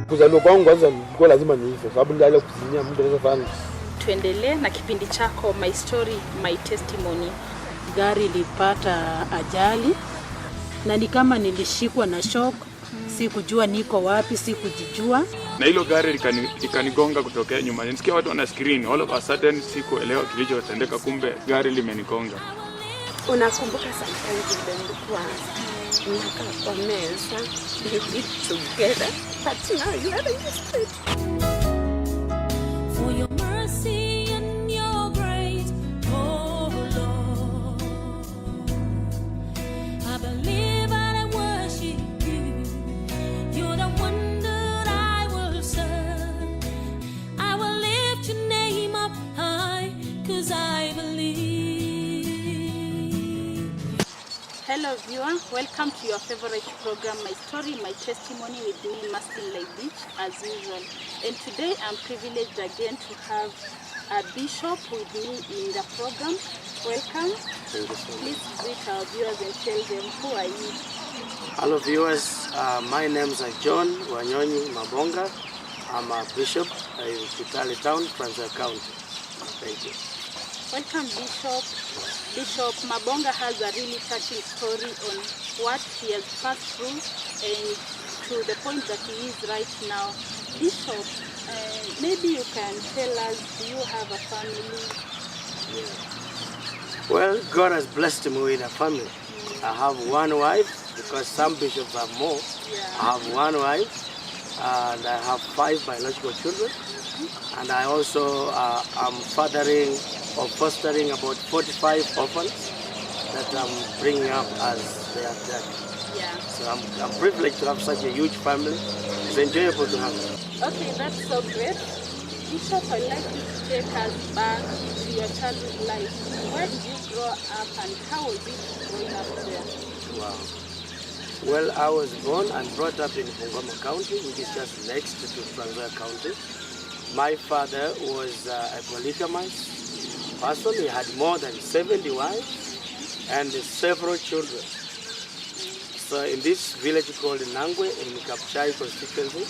Kuzaliwa kwangu kwanza nilikuwa lazima niife sababu ndio kuzinia mtu anaweza fanya. Tuendelee na kipindi chako My Story My Testimony. Gari lipata ajali na ni kama nilishikwa na shock. Sikujua niko wapi, sikujijua. Na hilo gari likanigonga kutokea nyuma. Nisikia watu wana screen, all of a sudden sikuelewa kilichotendeka, kumbe gari limenigonga. Unakumbuka sometimes nilikuwa ninakaa kwa meza, we eat together, but now you are used to it. For your mercy and your grace, oh Lord, I believe and I worship you. You're the one that I will serve. I will lift your name up high, 'cause I believe. Hello viewer, welcome to your favorite program My Story My Testimony with me Mastin Leibich as usual. And today I'm privileged again to have a bishop with me in the program. Welcome. Please greet our viewers and tell them who are you. Hello viewers, my name is John Wanyonyi Mabonga. I'm a bishop in Kitale Town, Trans-Nzoia County. Thank you. Welcome Bishop. Bishop Mabonga has a really touching story on what he has passed through and to the point that he is right now. Bishop, maybe you can tell us, do you have a family? Yeah. Well, God has blessed me with a family. I have one wife, because some bishops have more. Yeah. I have one wife, and I have 5 biological children. And I also am fostering about 45 orphans that I'm bringing up as they are dead. Yeah. So I'm privileged to have such a huge family. It's enjoyable to have. Okay, that's so great. Bishop, I'd like you to take us back to your childhood life. Where did you grow up and how was it growing up there? Wow. Well, I was born and brought up in Mabonga County, which is just next to Trans-Nzoia County. My father was a polygamous person. He had more than 70 wives and several children. So in this village called Nangwe in Kapchai constituency,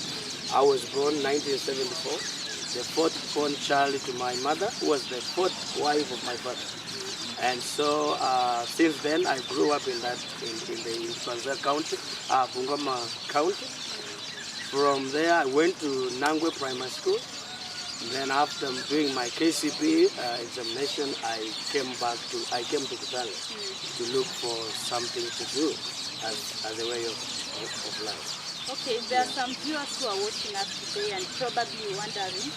I was born 1974, the 4th born child to my mother, who was the 4th wife of my father. And so since then I grew up in the Trans-Nzoia County, Bungoma County. From there I went to Nangwe Primary School. Then after doing my KCB examination, I came to Kitale to look for something to do as a way of life. Okay, there are some viewers who are watching us today and probably wondering,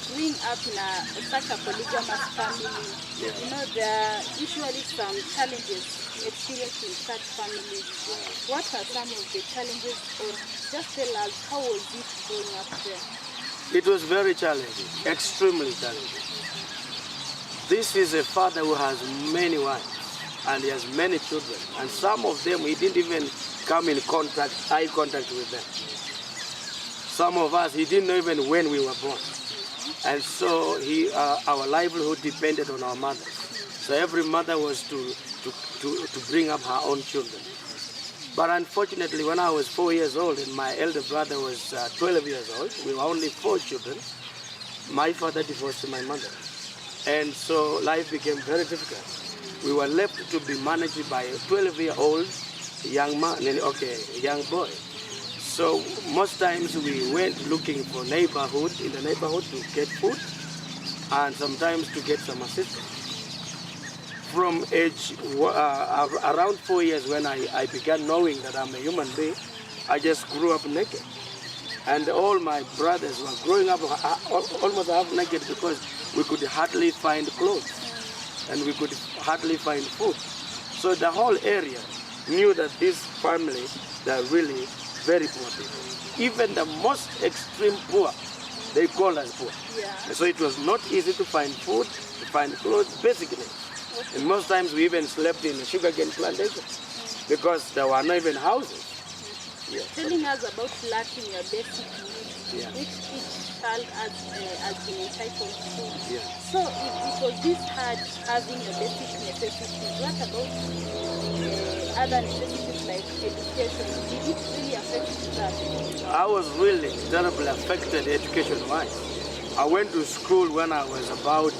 growing up in such a polygamous family, Yeah. you know, there are usually some challenges experienced in such families. What are some of the challenges, or just tell us how was it growing up there? It was very challenging, extremely challenging. This is a father who has many wives and he has many children, and some of them he didn't even come in eye contact with them. Some of us he didn't know even when we were born, and so our livelihood depended on our mothers. So every mother was to bring up her own children. But unfortunately, when I was 4 years old and my elder brother was 12 years old, we were only 4 children, my father divorced my mother. And so life became very difficult. We were left to be managed by a 12-year-old young boy. So most times we went looking for in the neighborhood to get food and sometimes to get some assistance. From age around 4 years, when I began knowing that I'm a human being, I just grew up naked. And all my brothers were growing up almost half naked because we could hardly find clothes and we could hardly find food. So the whole area knew that this family, they're really very poor people. Even the most extreme poor, they call us poor. Yeah. So it was not easy to find food, to find clothes, basically. And most times we even slept in a sugarcane plantation because there were not even houses. Yeah. Telling us about lacking your basic needs, Yeah. which each child has been entitled to. Yeah. So if it was this hard having your basic necessities, what about other necessities like education, did it really affect that? I was really terribly affected education-wise. I went to school when I was about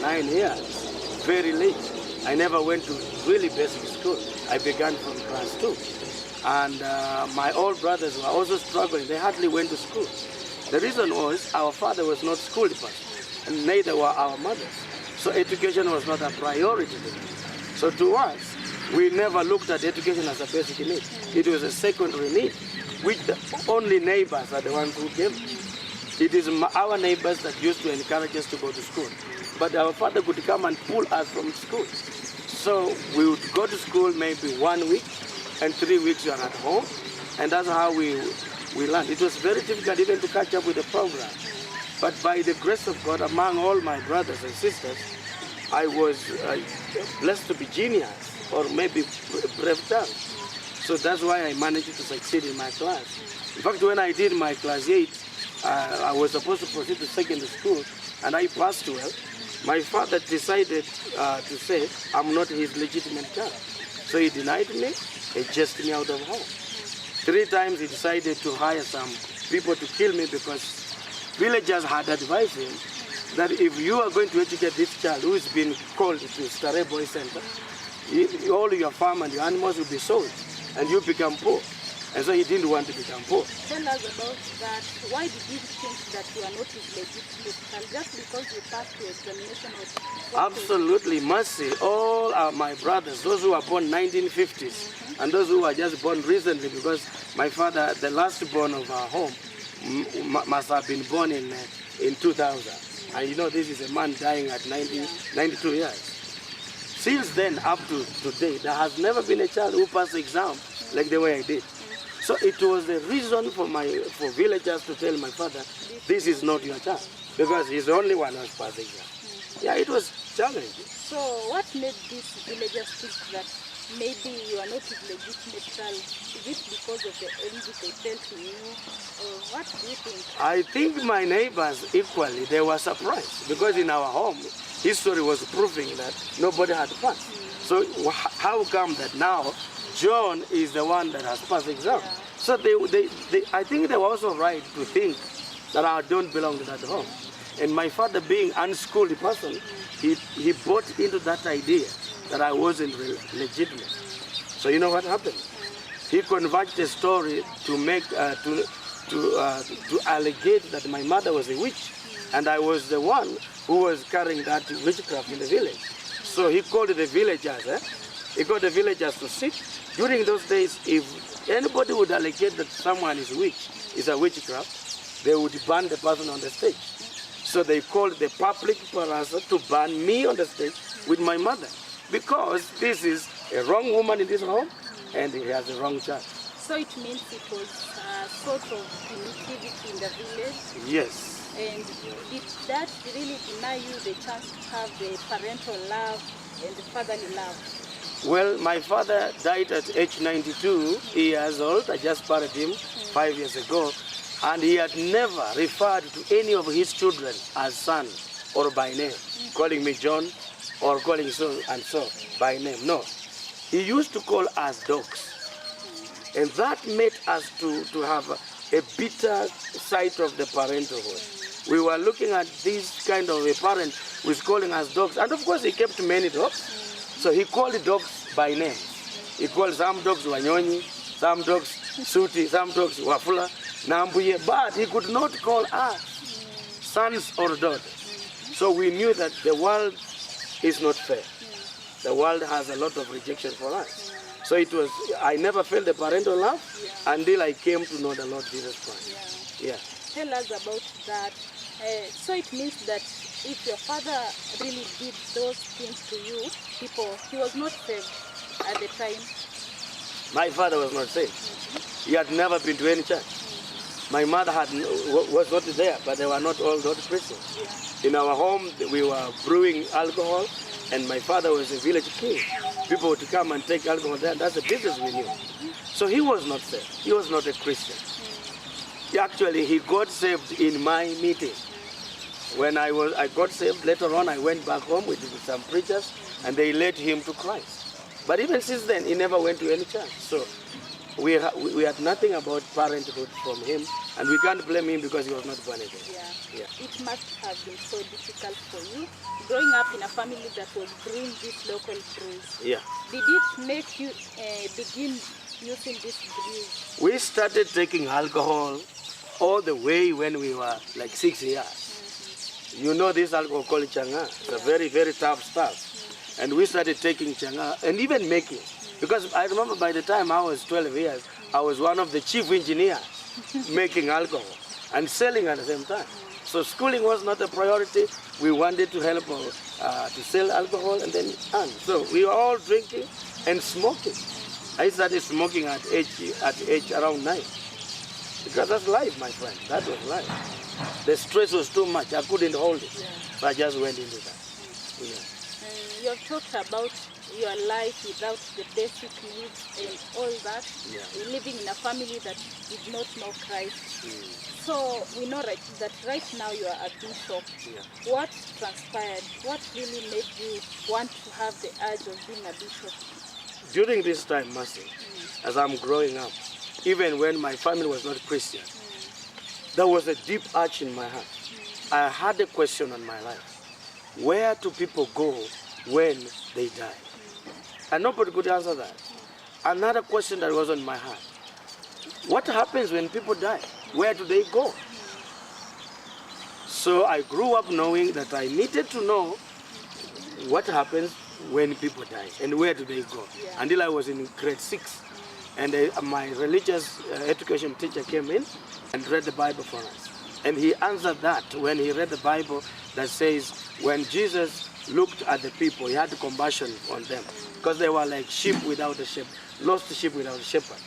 9 years, very late. I never went to really basic school. I began from class 2. And my old brothers were also struggling. They hardly went to school. The reason was our father was not school person, and neither were our mothers. So education was not a priority to them. So to us, we never looked at education as a basic need. It was a secondary need, which the only neighbors are the ones who gave. It is our neighbors that used to encourage us to go to school. But our father could come and pull us from school. So we would go to school maybe 1 week, and 3 weeks we are at home. And that's how we learned. It was very difficult even to catch up with the program. But by the grace of God, among all my brothers and sisters, I was blessed to be genius, or maybe brave tongue. So that's why I managed to succeed in my class. In fact, when I did my class 8, I was supposed to proceed to secondary school, and I passed well. My father decided to say I'm not his legitimate child. So he denied me, he chased me out of home. 3 times he decided to hire some people to kill me because villagers had advised him that if you are going to educate this child who is being called to Stare Boy Center, all your farm and your animals will be sold and you become poor. And so he didn't want to become poor. Tell us about that. Why did you think that you are not his legitimate child? Just because you passed your examination? Absolutely, mercy. All my brothers, those who were born 1950s, and those who were just born recently, because my father, the last born of our home, must have been born in 2000. And you know, this is a man dying at 92 years. Since then, up to today, there has never been a child who passed the exam like the way I did. So it was the reason for villagers to tell my father, this is not your child, because he's the only one who has passed the exam. Yeah, it was challenging. So what made these villagers think that maybe you are not his legitimate child? Is it because of the envy they felt in you? Or what do you think? I think my neighbors equally, they were surprised, because in our home, history was proving that nobody had passed. So how come that now John is the one that has passed the exam? So I think they were also right to think that I don't belong to that home. And my father, being an unschooled person, he bought into that idea that I wasn't legitimate. So you know what happened? He converged the story to make to allegate that my mother was a witch, and I was the one who was carrying that witchcraft in the village. So he called the villagers. He got the villagers to sit. During those days, if anybody would allege that someone is a witchcraft, they would ban the person on the stage. So they called the public parasa to ban me on the stage with my mother, because this is a wrong woman in this home and he has a wrong child. So it means it was a sort of primitivity in the village? Yes. And did that really deny you the chance to have the parental love and the fatherly love? Well, my father died at age 92 years old. I just buried him 5 years ago. And he had never referred to any of his children as son or by name, calling me John or calling so and so by name. No. He used to call us dogs. And that made us to have a bitter side of the parenthood. We were looking at this kind of a parent who is calling us dogs. And of course, he kept many dogs. So he called the dogs by name. He called some dogs Wanyonyi, some dogs Suti, some dogs Wafula, Nambuye, but he could not call us sons or daughters. So we knew that the world is not fair. The world has a lot of rejection for us. So it was, I never felt the parental love until I came to know the Lord Jesus Christ. Yeah. Tell us about that. So it means that if your father really did those things to you, he was not saved at the time. My father was not saved. He had never been to any church. My mother was not there, but they were not all Christians. In our home, we were brewing alcohol, and my father was a village king. People would come and take alcohol there. That's the business we knew. So he was not saved. He was not a Christian. Actually, he got saved in my meeting. When I got saved, later on I went back home with some preachers, and they led him to Christ. But even since then, he never went to any church. So we had nothing about parenthood from him, and we can't blame him because he was not born again. Yeah. It must have been so difficult for you growing up in a family that was brewing these local brews. Yeah. Did it make you begin using these brews? We started taking alcohol all the way when we were like 6 years. You know this alcohol called changa. It's a very, very tough stuff. And we started taking changa and even making. Because I remember by the time I was 12 years, I was one of the chief engineers making alcohol and selling at the same time. So schooling was not a priority. We wanted to help to sell alcohol and then earn. So we were all drinking and smoking. I started smoking at age around 9. Because that's life, my friend. That was life. The stress was too much. I couldn't hold it. So I just went into that. You have talked about your life without the basic needs and all that. Living in a family that did not know Christ. So we know that right now you are a bishop. What transpired? What really made you want to have the urge of being a bishop? During this time, Mercy, as I'm growing up, even when my family was not Christian, there was a deep urge in my heart. I had a question on my life. Where do people go when they die? And nobody could answer that. Another question that was on my heart. What happens when people die? Where do they go? So I grew up knowing that I needed to know what happens when people die and where do they go. Until I was in grade 6. And my religious education teacher came in and read the Bible for us. And he answered that when he read the Bible that says when Jesus looked at the people, he had compassion on them because they were like sheep without a shepherd, lost sheep without a shepherd.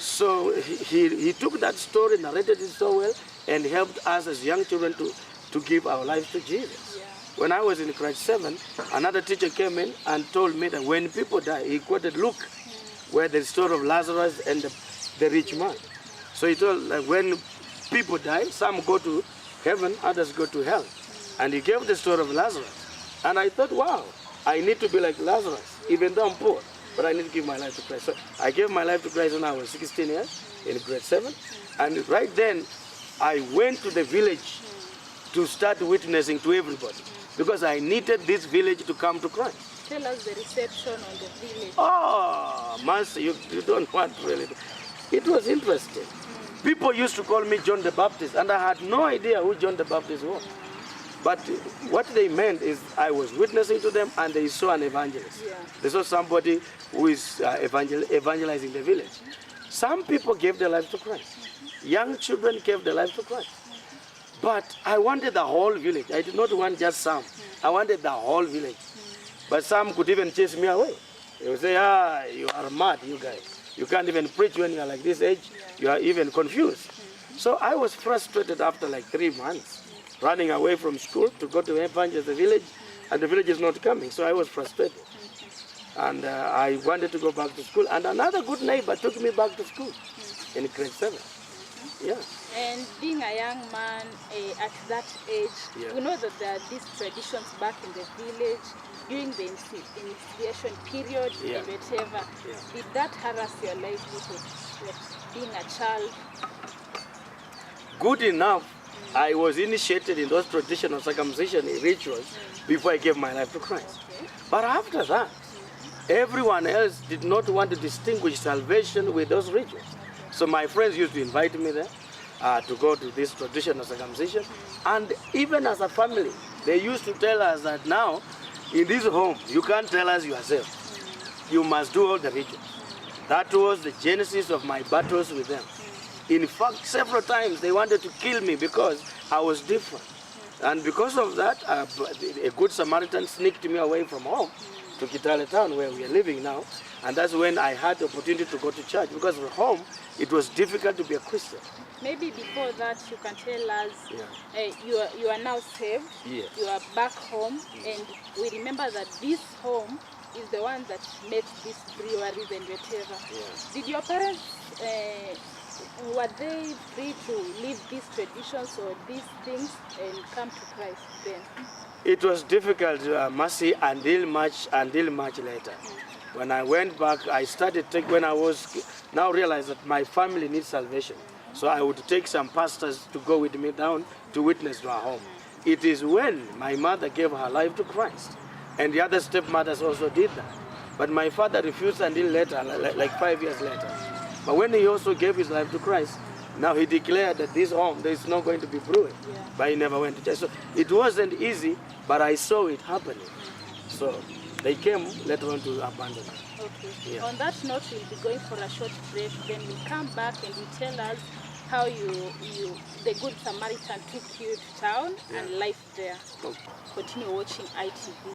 So he took that story, narrated it so well, and helped us as young children to give our lives to Jesus. When I was in grade 7, another teacher came in and told me that when people die, he quoted Luke, where the story of Lazarus and the rich man. So he told that when people die, some go to heaven, others go to hell. And he gave the story of Lazarus. And I thought, wow, I need to be like Lazarus, even though I'm poor, but I need to give my life to Christ. So I gave my life to Christ when I was 16 years, in grade 7. And right then, I went to the village to start witnessing to everybody, because I needed this village to come to Christ. Tell us the reception on the village. Oh, Master, you don't want to really. It was interesting. People used to call me John the Baptist, and I had no idea who John the Baptist was. But what they meant is I was witnessing to them, and they saw an evangelist. They saw somebody who is evangelizing the village. Some people gave their life to Christ. Young children gave their life to Christ. But I wanted the whole village. I did not want just some. I wanted the whole village. But some could even chase me away. They would say, you are mad, you guys. You can't even preach when you are like this age. You are even confused. So I was frustrated after like 3 months, running away from school to go to evangelize the village, and the village is not coming. So I was frustrated. And I wanted to go back to school. And another good neighbor took me back to school in grade 7. Yeah. And being a young man at that age, we know that there are these traditions back in the village during the initiation period and whatever. Did that harass your livelihood, being a child? Good enough, I was initiated in those traditional circumcision rituals before I gave my life to Christ. But after that, everyone else did not want to distinguish salvation with those rituals. So my friends used to invite me there to go to this traditional circumcision. And even as a family, they used to tell us that now, in this home, you can't tell us yourself. You must do all the rituals. That was the genesis of my battles with them. In fact, several times they wanted to kill me because I was different. And because of that, a good Samaritan sneaked me away from home to Kitale town where we are living now. And that's when I had the opportunity to go to church, because at home, it was difficult to be a Christian. Maybe before that, you can tell us, you are now saved, you are back home, and we remember that this home is the one that made these breweries and whatever. Did your parents, were they free to leave these traditions or these things and come to Christ then? It was difficult, Mercy, until much later. When I went back, I started when I was now realized that my family needs salvation. So I would take some pastors to go with me down to witness to our home. It is when my mother gave her life to Christ, and the other stepmothers also did that. But my father refused until later, like 5 years later. But when he also gave his life to Christ, now he declared that this home, there is not going to be brewing. But he never went to church. So it wasn't easy, but I saw it happening. So they came later on to abandon it. Okay. Yeah. On that note, we'll be going for a short break. Then we'll come back and you tell us how the Good Samaritan took you to town and life there. Okay. Continue watching ITV.